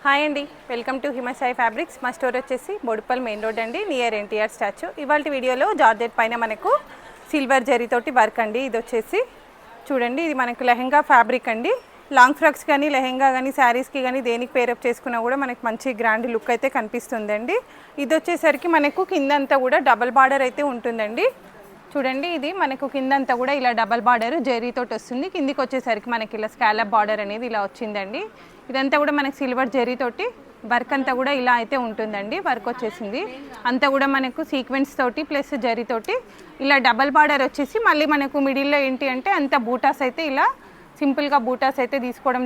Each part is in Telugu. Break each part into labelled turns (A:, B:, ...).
A: హాయ్ అండి, వెల్కమ్ టు హిమసాయి ఫ్యాబ్రిక్స్. మా స్టోర్ వచ్చేసి బోడుపల్ మెయిన్ రోడ్ అండి, నియర్ ఎన్టీఆర్ స్టాచ్యూ. ఇవాళ వీడియోలో జార్జెట్ పైన మనకు సిల్వర్ జరీతోటి వర్క్ అండి. ఇది వచ్చేసి చూడండి, ఇది మనకు లెహెంగా ఫ్యాబ్రిక్ అండి. లాంగ్ ఫ్రాక్స్ కానీ లెహెంగా కానీ శారీస్కి కానీ దేనికి పేరప్ చేసుకున్నా కూడా మనకు మంచి గ్రాండ్ లుక్ అయితే కనిపిస్తుందండి. ఇది వచ్చేసరికి మనకు కిందంతా కూడా డబల్ బార్డర్ అయితే ఉంటుందండి. చూడండి, ఇది మనకు కిందంతా కూడా ఇలా డబల్ బార్డర్ జరీతోటి వస్తుంది. కిందికి వచ్చేసరికి మనకి ఇలా స్కాలప్ బార్డర్ అనేది ఇలా వచ్చిందండి. ఇదంతా కూడా మనకి సిల్వర్ జరీతోటి వర్క్ అంతా కూడా ఇలా అయితే ఉంటుందండి. వర్క్ వచ్చేసింది అంతా కూడా మనకు సీక్వెన్స్ తోటి ప్లస్ జరీతోటి ఇలా డబల్ బార్డర్ వచ్చేసి మళ్ళీ మనకు మిడిల్లో ఏంటి అంటే అంత బూటాస్ అయితే ఇలా సింపుల్గా బూటాస్ అయితే తీసుకోవడం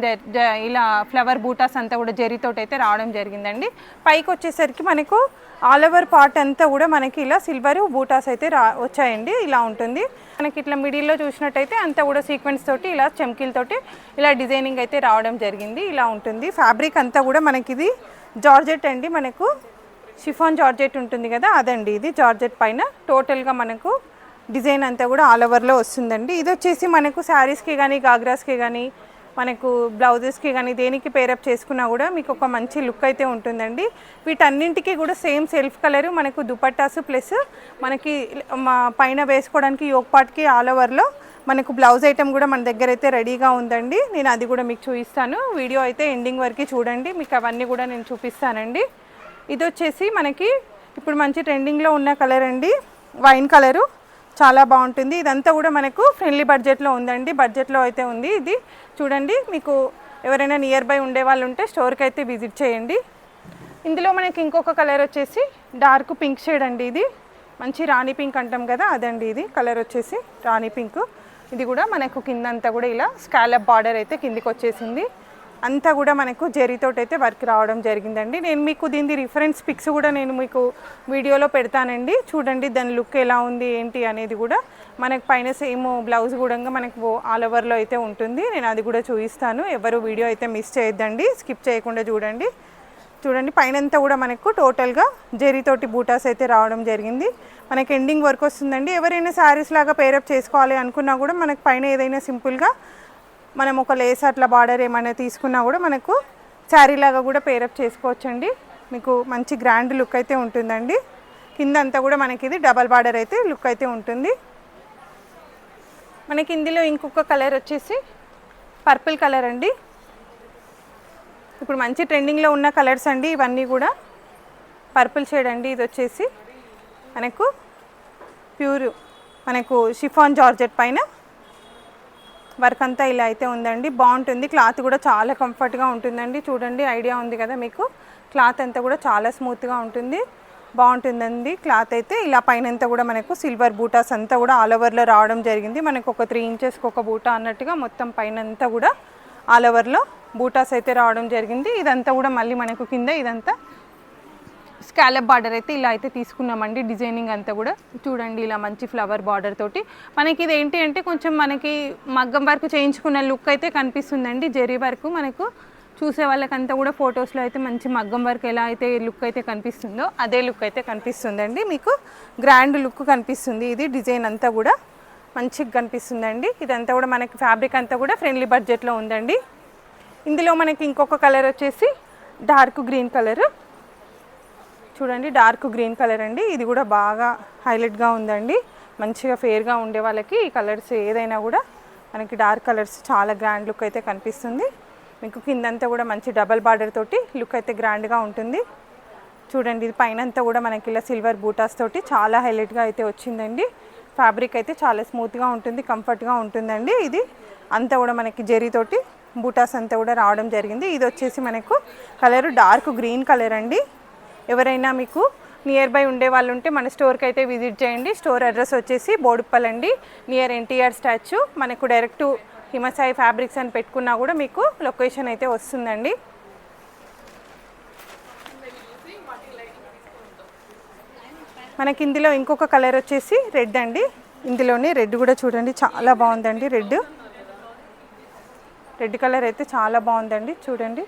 A: ఇలా ఫ్లవర్ బూటాస్ అంతా కూడా జరీతోటి అయితే రావడం జరిగిందండి. పైకి వచ్చేసరికి మనకు ఆల్ ఓవర్ పార్ట్ అంతా కూడా మనకి ఇలా సిల్వర్ బూటాస్ అయితే వచ్చాయండి. ఇలా ఉంటుంది మనకి ఇట్లా మిడిల్లో చూసినట్టయితే అంతా కూడా సీక్వెన్స్ తోటి ఇలా చెమ్కీలతోటి ఇలా డిజైనింగ్ అయితే రావడం జరిగింది. ఇలా ఉంటుంది ఫ్యాబ్రిక్ అంతా కూడా మనకి ఇది జార్జెట్ అండి. మనకు షిఫాన్ జార్జెట్ ఉంటుంది కదా, అదండి ఇది జార్జెట్ పైన టోటల్గా మనకు డిజైన్ అంతా కూడా ఆల్ ఓవర్లో వస్తుందండి. ఇది వచ్చేసి మనకు శారీస్కి కానీ గాగ్రాస్కి కానీ మనకు బ్లౌజెస్కి కానీ దేనికి పేరప్ చేసుకున్నా కూడా మీకు ఒక మంచి లుక్ అయితే ఉంటుందండి. వీటన్నింటికి కూడా సేమ్ సెల్ఫ్ కలరు మనకు దుపట్టాసు ప్లస్ మనకి పైన వేసుకోవడానికి యోక్ పార్ట్కి ఆల్ ఓవర్లో మనకు బ్లౌజ్ ఐటమ్ కూడా మన దగ్గర అయితే రెడీగా ఉందండి. నేను అది కూడా మీకు చూపిస్తాను. వీడియో అయితే ఎండింగ్ వరకు చూడండి, మీకు అవన్నీ కూడా నేను చూపిస్తానండి. ఇది వచ్చేసి మనకి ఇప్పుడు మంచి ట్రెండింగ్లో ఉన్న కలర్ అండి, వైన్ కలరు. చాలా బాగుంటుంది. ఇదంతా కూడా మనకు ఫ్రెండ్లీ బడ్జెట్లో ఉందండి, బడ్జెట్లో అయితే ఉంది. ఇది చూడండి, మీకు ఎవరైనా నియర్ బై ఉండే వాళ్ళు ఉంటే స్టోర్కి అయితే విజిట్ చేయండి. ఇందులో మనకి ఇంకొక కలర్ వచ్చేసి డార్క్ పింక్ షేడ్ అండి. ఇది మంచి రాణి పింక్ అంటాం కదా, అదండి ఇది కలర్ వచ్చేసి రాణి పింక్. ఇది కూడా మనకు కిందంతా కూడా ఇలా స్కాలప్ బార్డర్ అయితే కిందికి వచ్చేసింది. అంతా కూడా మనకు జరీతోటి అయితే వర్క్ రావడం జరిగిందండి. నేను మీకు దీని రిఫరెన్స్ పిక్స్ కూడా నేను మీకు వీడియోలో పెడతానండి. చూడండి దాని లుక్ ఎలా ఉంది ఏంటి అనేది కూడా. మనకు పైన సేమ్ బ్లౌజ్ కూడా మనకు ఆల్ ఓవర్లో అయితే ఉంటుంది. నేను అది కూడా చూపిస్తాను. ఎవరు వీడియో అయితే మిస్ చేయొద్దండి, స్కిప్ చేయకుండా చూడండి. చూడండి పైనంతా కూడా మనకు టోటల్గా జరీతోటి బూటాస్ అయితే రావడం జరిగింది. మనకి ఎండింగ్ వర్క్ వస్తుందండి. ఎవరైనా శారీస్ లాగా పేరప్ చేసుకోవాలి అనుకున్నా కూడా మనకు పైన ఏదైనా సింపుల్గా మనం ఒక లేస్ అట్లా బార్డర్ ఏమైనా తీసుకున్నా కూడా మనకు శారీ లాగా కూడా పేరప్ చేసుకోవచ్చండి. మీకు మంచి గ్రాండ్ లుక్ అయితే ఉంటుందండి. కిందంతా కూడా మనకి ఇది డబల్ బార్డర్ అయితే లుక్ అయితే ఉంటుంది. మనకి ఇందులో ఇంకొక కలర్ వచ్చేసి పర్పుల్ కలర్ అండి. ఇప్పుడు మంచి ట్రెండింగ్లో ఉన్న కలర్స్ అండి ఇవన్నీ కూడా. పర్పుల్ షేడ్ అండి. ఇది వచ్చేసి మనకు ప్యూర్ మనకు షిఫాన్ జార్జెట్ పైన వర్క్ అంతా ఇలా అయితే ఉందండి. బాగుంటుంది, క్లాత్ కూడా చాలా కంఫర్ట్గా ఉంటుందండి. చూడండి, ఐడియా ఉంది కదా మీకు. క్లాత్ అంతా కూడా చాలా స్మూత్గా ఉంటుంది, బాగుంటుందండి క్లాత్ అయితే. ఇలా పైన అంతా కూడా మనకు సిల్వర్ బూటాస్ అంతా కూడా ఆల్ ఓవర్లో రావడం జరిగింది. మనకు ఒక 3 ఇంచెస్కి ఒక బూటా అన్నట్టుగా మొత్తం పైన అంతా కూడా ఆల్ ఓవర్లో బూటాస్ అయితే రావడం జరిగింది. ఇదంతా కూడా మళ్ళీ మనకు కింద ఇదంతా స్కాలప్ బార్డర్ అయితే ఇలా అయితే తీసుకున్నామండి. డిజైనింగ్ అంతా కూడా చూడండి ఇలా మంచి ఫ్లవర్ బార్డర్ తోటి మనకి ఇది ఏంటి అంటే కొంచెం మనకి మగ్గం వర్క్ చేయించుకున్న లుక్ అయితే కనిపిస్తుందండి. జరీ వర్క్ మనకు చూసే వాళ్ళకంతా కూడా ఫొటోస్లో అయితే మంచి మగ్గం వర్క్ ఎలా అయితే లుక్ అయితే కనిపిస్తుందో అదే లుక్ అయితే కనిపిస్తుందండి. మీకు గ్రాండ్ లుక్ కనిపిస్తుంది. ఇది డిజైన్ అంతా కూడా మంచిగా కనిపిస్తుందండి. ఇదంతా కూడా మనకి ఫ్యాబ్రిక్ అంతా కూడా ఫ్రెండ్లీ బడ్జెట్లో ఉందండి. ఇందులో మనకి ఇంకొక కలర్ వచ్చేసి డార్క్ గ్రీన్ కలర్. చూడండి, డార్క్ గ్రీన్ కలర్ అండి. ఇది కూడా బాగా హైలైట్గా ఉందండి. మంచిగా ఫేర్గా ఉండే వాళ్ళకి ఈ కలర్స్ ఏదైనా కూడా మనకి డార్క్ కలర్స్ చాలా గ్రాండ్ లుక్ అయితే కనిపిస్తుంది. మీకు కిందంతా కూడా మంచి డబల్ బార్డర్ తోటి లుక్ అయితే గ్రాండ్గా ఉంటుంది. చూడండి, ఇది పైన అంతా కూడా మనకి ఇలా సిల్వర్ బూటాస్ తోటి చాలా హైలైట్గా అయితే వచ్చిందండి. ఫ్యాబ్రిక్ అయితే చాలా స్మూత్గా ఉంటుంది, కంఫర్ట్గా ఉంటుందండి. ఇది అంతా కూడా మనకి జరీతోటి బూటాస్ అంతా కూడా రావడం జరిగింది. ఇది వచ్చేసి మనకు కలరు డార్క్ గ్రీన్ కలర్ అండి. ఎవరైనా మీకు నియర్ బై ఉండే వాళ్ళు ఉంటే మన స్టోర్కి అయితే విజిట్ చేయండి. స్టోర్ అడ్రస్ వచ్చేసి బోడుప్పల్ అండి, నియర్ ఎన్టీఆర్ స్టాచ్యూ. మనకు డైరెక్ట్ హిమసాయి ఫ్యాబ్రిక్స్ అని పెట్టుకున్నా కూడా మీకు లొకేషన్ అయితే వస్తుందండి. మనకి ఇందులో ఇంకొక కలర్ వచ్చేసి రెడ్ అండి. ఇందులోనే రెడ్ కూడా చూడండి చాలా బాగుందండి. రెడ్ కలర్ అయితే చాలా బాగుందండి. చూడండి,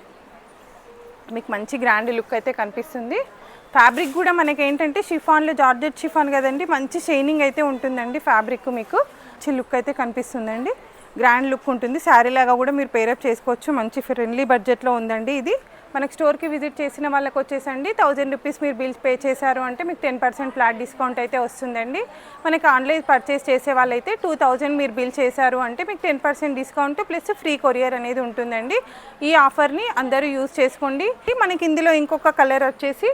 A: మీకు మంచి గ్రాండ్ లుక్ అయితే కనిపిస్తుంది. ఫ్యాబ్రిక్ కూడా మనకి ఏంటంటే షిఫాన్లో జార్జెట్ షిఫాన్ కదండి, మంచి షైనింగ్ అయితే ఉంటుందండి. ఫ్యాబ్రిక్ మీకు మంచి లుక్ అయితే కనిపిస్తుందండి. గ్రాండ్ లుక్ ఉంటుంది. శారీ లాగా కూడా మీరు పేరప్ చేసుకోవచ్చు. మంచి ఫ్రెండ్లీ బడ్జెట్లో ఉందండి. ఇది మనకు స్టోర్కి విజిట్ చేసిన వాళ్ళకి వచ్చేసండి 1000 రూపీస్ మీరు బిల్స్ పే చేశారు అంటే మీకు 10% ఫ్లాట్ డిస్కౌంట్ అయితే వస్తుందండి. మనకి ఆన్లైన్ పర్చేస్ చేసే వాళ్ళైతే 2000 మీరు బిల్ చేశారు అంటే మీకు 10% డిస్కౌంట్ ప్లస్ ఫ్రీ కొరియర్ అనేది ఉంటుందండి. ఈ ఆఫర్ని అందరూ యూజ్ చేసుకోండి. మనకి ఇందులో ఇంకొక కలర్ వచ్చేసి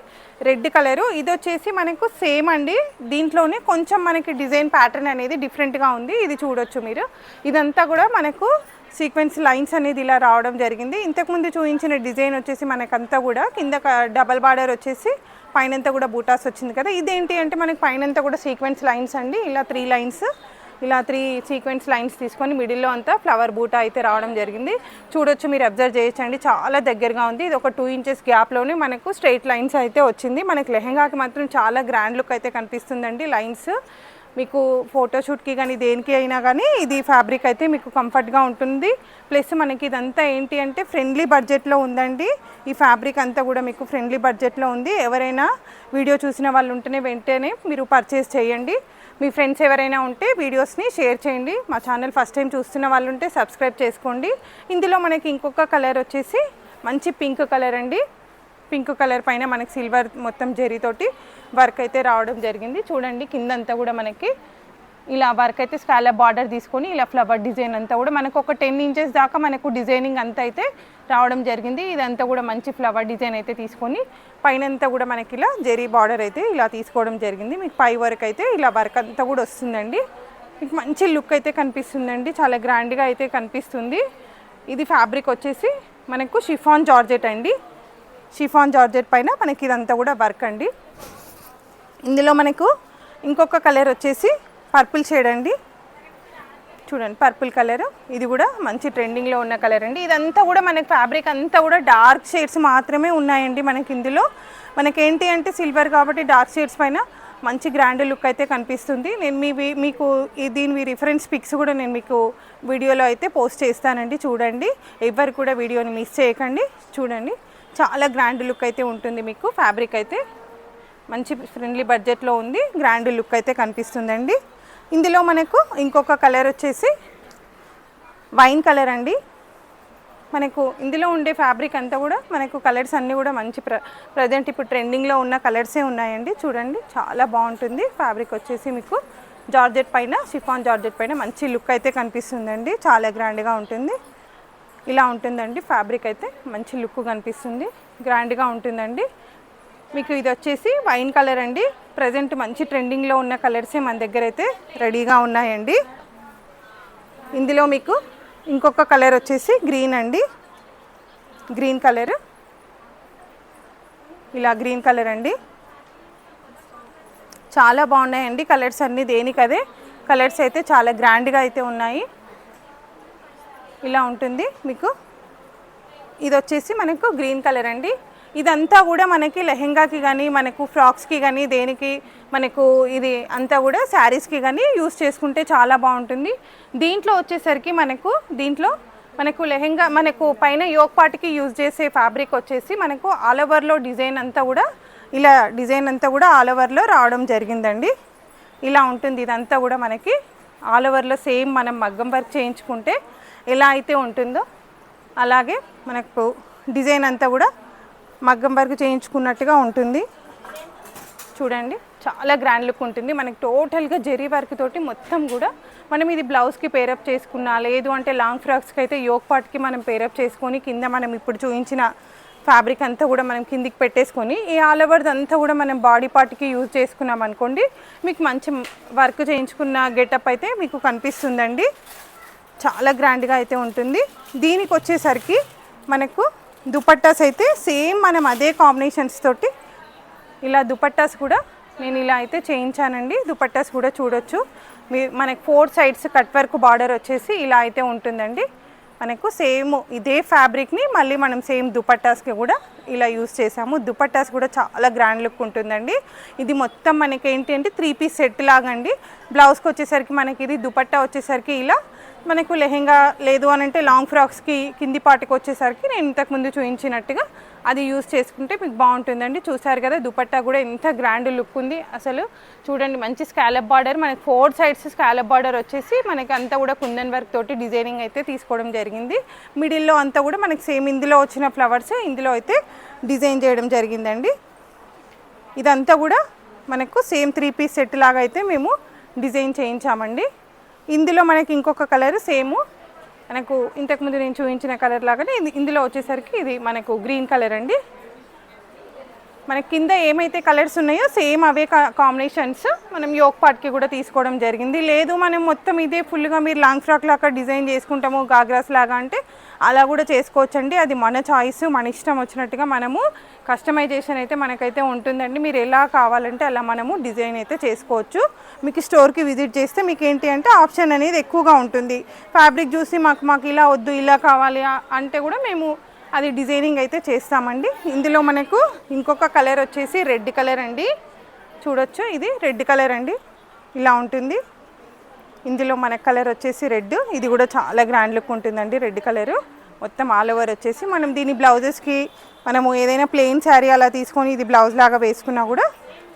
A: రెడ్ కలరు. ఇది వచ్చేసి మనకు సేమ్ అండి, దీంట్లోనే కొంచెం మనకి డిజైన్ ప్యాటర్న్ అనేది డిఫరెంట్గా ఉంది. ఇది చూడొచ్చు మీరు. ఇదంతా కూడా మనకు సీక్వెన్స్ లైన్స్ అనేది ఇలా రావడం జరిగింది. ఇంతకుముందు చూపించిన డిజైన్ వచ్చేసి మనకంతా కూడా కింద డబల్ బార్డర్ వచ్చేసి పైనంతా కూడా బూటాస్ వచ్చింది కదా. ఇదేంటి అంటే మనకి పైనంతా కూడా సీక్వెన్స్ లైన్స్ అండి. ఇలా 3 లైన్స్, ఇలా 3 సీక్వెన్స్ లైన్స్ తీసుకొని మిడిల్లో అంతా ఫ్లవర్ బూటా అయితే రావడం జరిగింది. చూడొచ్చు, మీరు అబ్జర్వ్ చేయొచ్చండి, చాలా దగ్గరగా ఉంది. ఇది ఒక 2 ఇంచెస్ గ్యాప్లోనే మనకు స్ట్రైట్ లైన్స్ అయితే వచ్చింది. మనకి లెహెంగాకి మాత్రం చాలా గ్రాండ్ లుక్ అయితే కనిపిస్తుందండి. లైన్స్ మీకు ఫోటోషూట్కి కానీ దేనికి అయినా కానీ ఇది ఫ్యాబ్రిక్ అయితే మీకు కంఫర్ట్గా ఉంటుంది. ప్లస్ మనకి ఇదంతా ఏంటి అంటే ఫ్రెండ్లీ బడ్జెట్లో ఉందండి. ఈ ఫ్యాబ్రిక్ అంతా కూడా మీకు ఫ్రెండ్లీ బడ్జెట్లో ఉంది. ఎవరైనా వీడియో చూసిన వాళ్ళు ఉంటేనే వెంటనే మీరు పర్చేస్ చేయండి. మీ ఫ్రెండ్స్ ఎవరైనా ఉంటే వీడియోస్ని షేర్ చేయండి. మా ఛానల్ ఫస్ట్ టైం చూస్తున్న వాళ్ళు ఉంటే సబ్స్క్రైబ్ చేసుకోండి. ఇందులో మనకి ఇంకొక కలర్ వచ్చేసి మంచి పింక్ కలర్ అండి. పింక్ కలర్ పైన మనకి సిల్వర్ మొత్తం జరీతోటి వర్క్ అయితే రావడం జరిగింది. చూడండి, కిందంతా కూడా మనకి ఇలా వర్క్ అయితే స్కాలప్ బార్డర్ తీసుకొని ఇలా ఫ్లవర్ డిజైన్ అంతా కూడా మనకు ఒక 10 ఇంచెస్ దాకా మనకు డిజైనింగ్ అంతా అయితే రావడం జరిగింది. ఇదంతా కూడా మంచి ఫ్లవర్ డిజైన్ అయితే తీసుకొని పైనంతా కూడా మనకి ఇలా జరీ బార్డర్ అయితే ఇలా తీసుకోవడం జరిగింది. మీకు పై వరకు అయితే ఇలా వర్క్ అంతా కూడా వస్తుందండి. మీకు మంచి లుక్ అయితే కనిపిస్తుందండి, చాలా గ్రాండ్గా అయితే కనిపిస్తుంది. ఇది ఫ్యాబ్రిక్ వచ్చేసి మనకు షిఫాన్ జార్జెట్ అండి. షిఫాన్ జార్జెట్ పైన మనకి ఇదంతా కూడా వర్క్ అండి. ఇందులో మనకు ఇంకొక కలర్ వచ్చేసి పర్పుల్ షేడ్ అండి. చూడండి, పర్పుల్ కలర్. ఇది కూడా మంచి ట్రెండింగ్లో ఉన్న కలర్ అండి. ఇదంతా కూడా మనకి ఫ్యాబ్రిక్ అంతా కూడా డార్క్ షేడ్స్ మాత్రమే ఉన్నాయండి. మనకి ఇందులో మనకేంటి అంటే సిల్వర్ కాబట్టి డార్క్ షేడ్స్ పైన మంచి గ్రాండ్ లుక్ అయితే కనిపిస్తుంది. నేను మీకు దీని రిఫరెన్స్ పిక్స్ కూడా నేను మీకు వీడియోలో అయితే పోస్ట్ చేస్తానండి. చూడండి, ఎవరు కూడా వీడియోని మిస్ చేయకండి. చూడండి, చాలా గ్రాండ్ లుక్ అయితే ఉంటుంది. మీకు ఫ్యాబ్రిక్ అయితే మంచి ఫ్రెండ్లీ బడ్జెట్లో ఉంది, గ్రాండ్ లుక్ అయితే కనిపిస్తుందండి. ఇందులో మనకు ఇంకొక కలర్ వచ్చేసి వైన్ కలర్ అండి. మనకు ఇందులో ఉండే ఫ్యాబ్రిక్ అంతా కూడా మనకు కలర్స్ అన్నీ కూడా మంచి ప్రజెంట్ ఇప్పుడు ట్రెండింగ్లో ఉన్న కలర్సే ఉన్నాయండి. చూడండి, చాలా బాగుంటుంది. ఫ్యాబ్రిక్ వచ్చేసి మీకు జార్జెట్ పైన, షిఫాన్ జార్జెట్ పైన మంచి లుక్ అయితే కనిపిస్తుందండి. చాలా గ్రాండ్గా ఉంటుంది. ఇలా ఉంటుందండి ఫ్యాబ్రిక్ అయితే, మంచి లుక్ కనిపిస్తుంది, గ్రాండ్గా ఉంటుందండి. మీకు ఇది వచ్చేసి వైన్ కలర్ అండి. ప్రజెంట్ మంచి ట్రెండింగ్లో ఉన్న కలర్సే మన దగ్గర అయితే రెడీగా ఉన్నాయండి. ఇందులో మీకు ఇంకొక కలర్ వచ్చేసి గ్రీన్ అండి. గ్రీన్ కలర్, ఇలా గ్రీన్ కలర్ అండి. చాలా బాగున్నాయండి కలర్స్ అన్నీ, దేనికదే కలర్స్ అయితే చాలా గ్రాండ్గా అయితే ఉన్నాయి. ఇలా ఉంటుంది మీకు. ఇది వచ్చేసి మనకు గ్రీన్ కలర్ అండి. ఇదంతా కూడా మనకి లెహెంగాకి కానీ మనకు ఫ్రాక్స్కి కానీ దేనికి మనకు ఇది అంతా కూడా శారీస్కి కానీ యూస్ చేసుకుంటే చాలా బాగుంటుంది. దీంట్లో వచ్చేసరికి మనకు లెహెంగా మనకు పైన యోక్ పార్ట్కి యూజ్ చేసే ఫ్యాబ్రిక్ వచ్చేసి మనకు ఆల్ ఓవర్లో డిజైన్ అంతా కూడా ఇలా డిజైన్ అంతా కూడా ఆల్ ఓవర్లో రావడం జరిగిందండి. ఇలా ఉంటుంది. ఇదంతా కూడా మనకి ఆల్ ఓవర్లో సేమ్ మనం మగ్గం వర్క్ చేయించుకుంటే ఎలా అయితే ఉంటుందో అలాగే మనకు డిజైన్ అంతా కూడా మగ్గం వర్క్ చేయించుకున్నట్టుగా ఉంటుంది. చూడండి, చాలా గ్రాండ్ లుక్ ఉంటుంది. మనకి టోటల్గా జరీ వర్క్ తోటి మొత్తం కూడా మనం ఇది బ్లౌజ్కి పేరప్ చేసుకున్నా, లేదు అంటే లాంగ్ ఫ్రాక్స్కి అయితే యోక్ పార్ట్కి మనం పేరప్ చేసుకొని కింద మనం ఇప్పుడు చూపించిన ఫ్యాబ్రిక్ అంతా కూడా మనం కిందికి పెట్టేసుకొని ఈ ఆల్ ఓవర్ది అంతా కూడా మనం బాడీ పార్ట్కి యూజ్ చేసుకున్నాం అనుకోండి, మీకు మంచి వర్క్ చేయించుకున్న గెటప్ అయితే మీకు కనిపిస్తుందండి. చాలా గ్రాండ్గా అయితే ఉంటుంది. దీనికి వచ్చేసరికి మనకు దుపట్టాస్ అయితే సేమ్ మనం అదే కాంబినేషన్స్ తోటి ఇలా దుపట్టాస్ కూడా నేను ఇలా అయితే చేయించానండి. దుపట్టాస్ కూడా చూడొచ్చు. మనకు 4 సైడ్స్ కట్ వర్క్ బార్డర్ వచ్చేసి ఇలా అయితే ఉంటుందండి. మనకు సేమ్ ఇదే ఫ్యాబ్రిక్ని మళ్ళీ మనం సేమ్ దుపట్టాస్కి కూడా ఇలా యూస్ చేసాము. దుపట్టాస్ కూడా చాలా గ్రాండ్ లుక్ ఉంటుందండి. ఇది మొత్తం మనకి ఏంటి అంటే 3 పీస్ సెట్ లాగండి. బ్లౌజ్కి వచ్చేసరికి మనకి ఇది దుపట్టా వచ్చేసరికి ఇలా మనకు లెహెంగా లేదు అని అంటే లాంగ్ ఫ్రాక్స్కి కింది పాటికి వచ్చేసరికి నేను ఇంతకుముందు చూపించినట్టుగా అది యూస్ చేసుకుంటే మీకు బాగుంటుందండి. చూసారు కదా దుపట్టా కూడా ఎంత గ్రాండ్ లుక్ ఉంది అసలు. చూడండి మంచి స్కాలప్ బార్డర్, మనకి 4 సైడ్స్ స్కాలప్ బార్డర్ వచ్చేసి మనకి అంతా కూడా కుందన్ వర్క్ తోటి డిజైనింగ్ అయితే తీసుకోవడం జరిగింది. మిడిల్లో అంతా కూడా మనకి సేమ్ ఇందులో వచ్చిన ఫ్లవర్స్ ఇందులో అయితే డిజైన్ చేయడం జరిగిందండి. ఇదంతా కూడా మనకు సేమ్ 3 పీస్ సెట్ లాగా అయితే మేము డిజైన్ చేయించామండి. ఇందులో మనకి ఇంకొక కలర్ సేమ్ మనకు ఇంతకుముందు నేను చూపించిన కలర్ లాగానే ఇందులో వచ్చేసరికి ఇది మనకు గ్రీన్ కలర్ అండి. మనకి కింద ఏమైతే కలర్స్ ఉన్నాయో సేమ్ అవే కాంబినేషన్స్ మనం యోక్ పార్ట్కి కూడా తీసుకోవడం జరిగింది. లేదు మనం మొత్తం ఇదే ఫుల్గా మీరు లాంగ్ ఫ్రాక్ లాగా డిజైన్ చేసుకుంటాము గాగ్రాస్ లాగా అంటే అలా కూడా చేసుకోవచ్చండి. అది మన చాయిస్, మన ఇష్టం వచ్చినట్టుగా మనము కస్టమైజేషన్ అయితే మనకైతే ఉంటుందండి. మీరు ఎలా కావాలంటే అలా మనము డిజైన్ అయితే చేసుకోవచ్చు. మీకు స్టోర్కి విజిట్ చేస్తే మీకు ఏంటి అంటే ఆప్షన్ అనేది ఎక్కువగా ఉంటుంది. ఫ్యాబ్రిక్ చూసి మాకు ఇలా వద్దు ఇలా కావాలి అంటే కూడా మేము అది డిజైనింగ్ అయితే చేస్తామండి. ఇందులో మనకు ఇంకొక కలర్ వచ్చేసి రెడ్ కలర్ అండి. చూడొచ్చు ఇది రెడ్ కలర్ అండి, ఇలా ఉంటుంది. ఇందులో మన కలర్ వచ్చేసి రెడ్, ఇది కూడా చాలా గ్రాండ్ లుక్ ఉంటుందండి. రెడ్ కలరు మొత్తం ఆల్ ఓవర్ వచ్చేసి మనం దీని బ్లౌజెస్కి మనము ఏదైనా ప్లెయిన్ శారీ అలా తీసుకొని ఇది బ్లౌజ్ లాగా వేసుకున్నా కూడా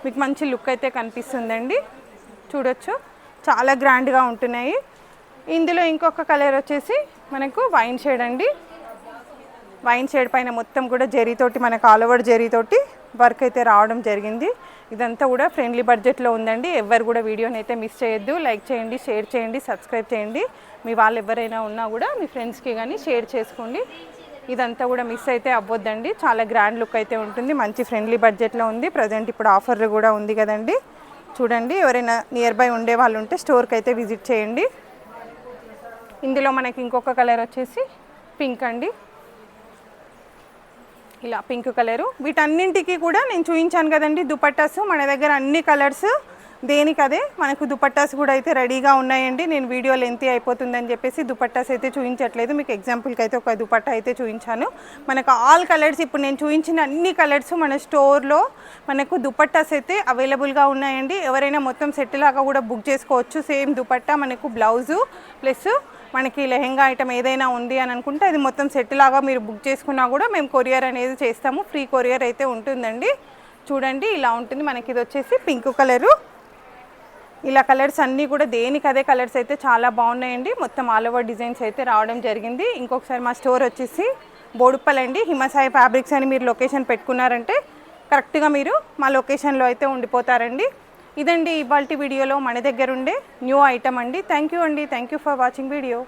A: మీకు మంచి లుక్ అయితే కనిపిస్తుందండి. చూడొచ్చు చాలా గ్రాండ్గా ఉంటున్నాయి. ఇందులో ఇంకొక కలర్ వచ్చేసి మనకు వైన్ షేడ్ అండి. వైన్ షేడ్ పైన మొత్తం కూడా జరీతోటి మనకు ఆల్ ఓవర్ జరీతోటి వర్క్ అయితే రావడం జరిగింది. ఇదంతా కూడా ఫ్రెండ్లీ బడ్జెట్లో ఉందండి. ఎవరు కూడా వీడియోని అయితే మిస్ చేయొద్దు. లైక్ చేయండి, షేర్ చేయండి, సబ్స్క్రైబ్ చేయండి. మీ వాళ్ళు ఎవరైనా ఉన్నా కూడా మీ ఫ్రెండ్స్కి కానీ షేర్ చేసుకోండి. ఇదంతా కూడా మిస్ అయితే అవ్వద్దండి. చాలా గ్రాండ్ లుక్ అయితే ఉంటుంది. మంచి ఫ్రెండ్లీ బడ్జెట్లో ఉంది. ప్రజెంట్ ఇప్పుడు ఆఫర్ కూడా ఉంది కదండి. చూడండి ఎవరైనా నియర్ బై ఉండే వాళ్ళు ఉంటే స్టోర్కి అయితే విజిట్ చేయండి. ఇందులో మనకి ఇంకొక కలర్ వచ్చేసి పింక్ అండి, ఇలా పింక్ కలరు. వీటన్నింటికి కూడా నేను చూపించాను కదండి దుపట్టాస్ మన దగ్గర అన్ని కలర్స్ దేనికదే మనకు దుపట్టాస్ కూడా అయితే రెడీగా ఉన్నాయండి. నేను వీడియో లెంతీ అయిపోతుందని చెప్పేసి దుపట్టాస్ అయితే చూపించట్లేదు. మీకు ఎగ్జాంపుల్కి అయితే ఒక దుపట్టా అయితే చూపించాను. మనకు ఆల్ కలర్స్ ఇప్పుడు నేను చూపించిన అన్ని కలర్స్ మన స్టోర్లో మనకు దుపట్టాస్ అయితే అవైలబుల్గా ఉన్నాయండి. ఎవరైనా మొత్తం సెట్ లాగా కూడా బుక్ చేసుకోవచ్చు. సేమ్ దుపట్టా మనకు బ్లౌజు ప్లస్ మనకి లెహెంగా ఐటమ్ ఏదైనా ఉంది అని అనుకుంటే అది మొత్తం సెట్ లాగా మీరు బుక్ చేసుకున్నా కూడా మేము కొరియర్ అనేది చేస్తాము. ఫ్రీ కొరియర్ అయితే ఉంటుందండి. చూడండి ఇలా ఉంటుంది. మనకి ఇది వచ్చేసి పింక్ కలరు. ఇలా కలర్స్ అన్నీ కూడా దేనికి అదే కలర్స్ అయితే చాలా బాగున్నాయండి. మొత్తం ఆల్ ఓవర్ డిజైన్స్ అయితే రావడం జరిగింది. ఇంకొకసారి మా స్టోర్ వచ్చేసి బోడుప్పల్ అండి. హిమసాయి ఫ్యాబ్రిక్స్ అని మీరు లొకేషన్ పెట్టుకున్నారంటే కరెక్ట్గా మీరు మా లొకేషన్లో అయితే ఉండిపోతారండి. ఇదండి ఇవాల్టి వీడియోలో మన దగ్గర ఉండే న్యూ ఐటమ్ అండి. థ్యాంక్ యూ అండి. Thank you for watching video.